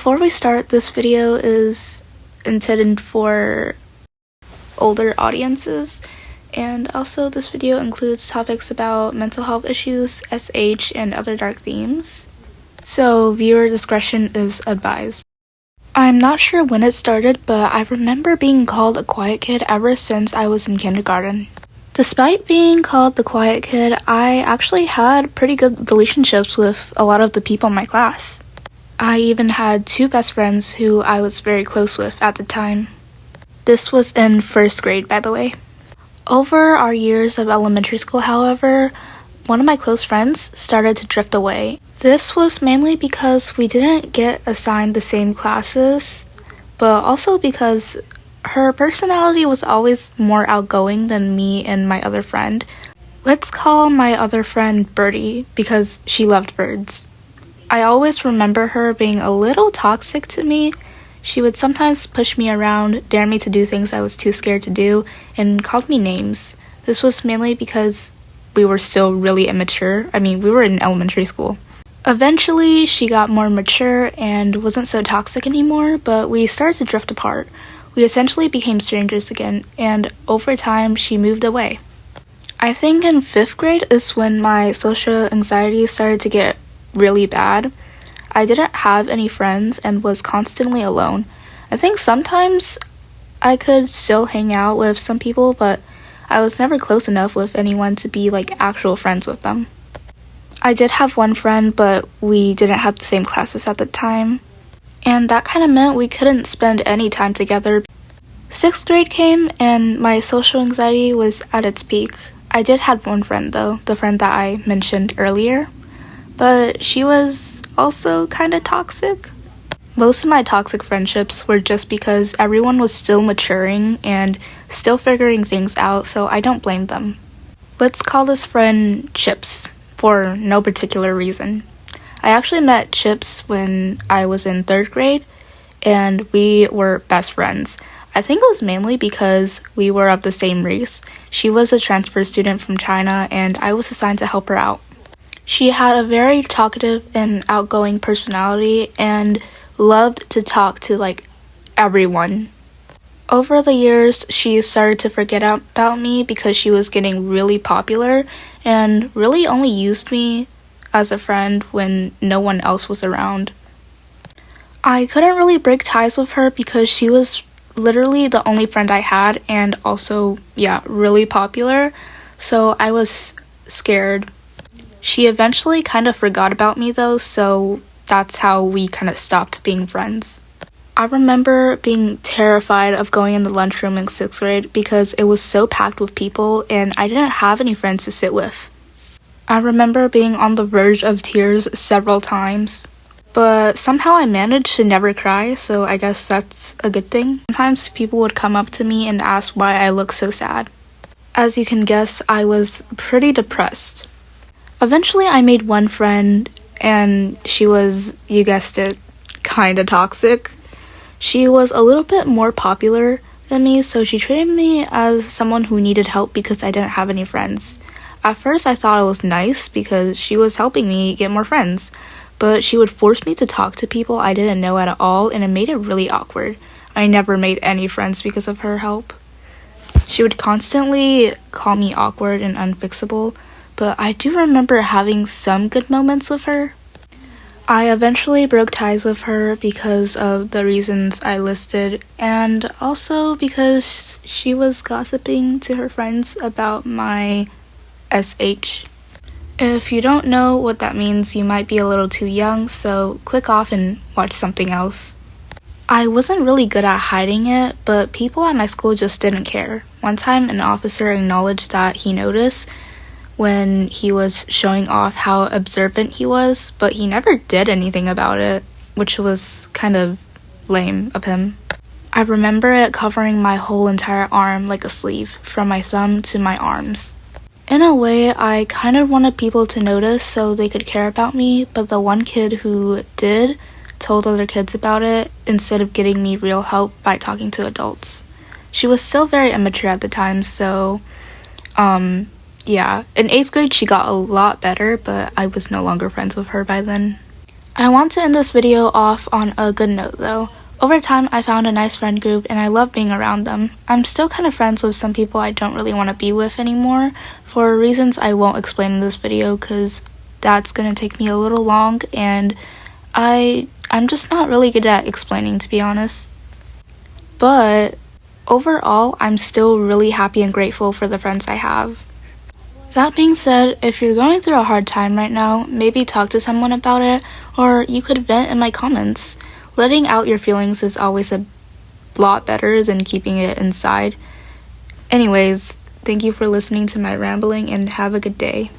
Before we start, this video is intended for older audiences, and also this video includes topics about mental health issues, SH, and other dark themes. So viewer discretion is advised. I'm not sure when it started, but I remember being called a quiet kid ever since I was in kindergarten. Despite being called the quiet kid, I actually had pretty good relationships with a lot of the people in my class. I even had two best friends who I was very close with at the time. This was in first grade, by the way. Over our years of elementary school, however, one of my close friends started to drift away. This was mainly because we didn't get assigned the same classes, but also because her personality was always more outgoing than me and my other friend. Let's call my other friend Birdie because she loved birds. I always remember her being a little toxic to me. She would sometimes push me around, dare me to do things I was too scared to do, and called me names. This was mainly because we were still really immature. We were in elementary school. Eventually, she got more mature and wasn't so toxic anymore, but we started to drift apart. We essentially became strangers again, and over time, she moved away. I think in 5th grade is when my social anxiety started to get really bad. I didn't have any friends and was constantly alone. I think sometimes I could still hang out with some people, but I was never close enough with anyone to be like actual friends with them. I did have one friend, but we didn't have the same classes at the time, and that kind of meant we couldn't spend any time together. 6th grade came and my social anxiety was at its peak. I did have one friend though, the friend that I mentioned earlier, but she was also kind of toxic. Most of my toxic friendships were just because everyone was still maturing and still figuring things out, so I don't blame them. Let's call this friend Chips, for no particular reason. I actually met Chips when I was in 3rd grade, and we were best friends. I think it was mainly because we were of the same race. She was a transfer student from China, and I was assigned to help her out. She had a very talkative and outgoing personality and loved to talk to everyone. Over the years, she started to forget about me because she was getting really popular and really only used me as a friend when no one else was around. I couldn't really break ties with her because she was literally the only friend I had and also, really popular, so I was scared. She eventually kind of forgot about me though, so that's how we kind of stopped being friends. I remember being terrified of going in the lunchroom in 6th grade because it was so packed with people and I didn't have any friends to sit with. I remember being on the verge of tears several times, but somehow I managed to never cry, so I guess that's a good thing. Sometimes people would come up to me and ask why I look so sad. As you can guess, I was pretty depressed. Eventually, I made one friend, and she was, you guessed it, kinda toxic. She was a little bit more popular than me, so she treated me as someone who needed help because I didn't have any friends. At first, I thought it was nice because she was helping me get more friends, but she would force me to talk to people I didn't know at all, and it made it really awkward. I never made any friends because of her help. She would constantly call me awkward and unfixable, but I do remember having some good moments with her. I eventually broke ties with her because of the reasons I listed, and also because she was gossiping to her friends about my SH. If you don't know what that means, you might be a little too young, so click off and watch something else. I wasn't really good at hiding it, but people at my school just didn't care. One time, an officer acknowledged that he noticed when he was showing off how observant he was, but he never did anything about it, which was kind of lame of him. I remember it covering my whole entire arm like a sleeve, from my thumb to my arms. In a way, I kind of wanted people to notice so they could care about me, but the one kid who did told other kids about it instead of getting me real help by talking to adults. She was still very immature at the time, so in 8th grade she got a lot better, but I was no longer friends with her by then. I want to end this video off on a good note though. Over time, I found a nice friend group and I love being around them. I'm still kind of friends with some people I don't really want to be with anymore for reasons I won't explain in this video because that's gonna take me a little long and I'm just not really good at explaining, to be honest. But overall, I'm still really happy and grateful for the friends I have. That being said, if you're going through a hard time right now, maybe talk to someone about it, or you could vent in my comments. Letting out your feelings is always a lot better than keeping it inside. Anyways, thank you for listening to my rambling and have a good day.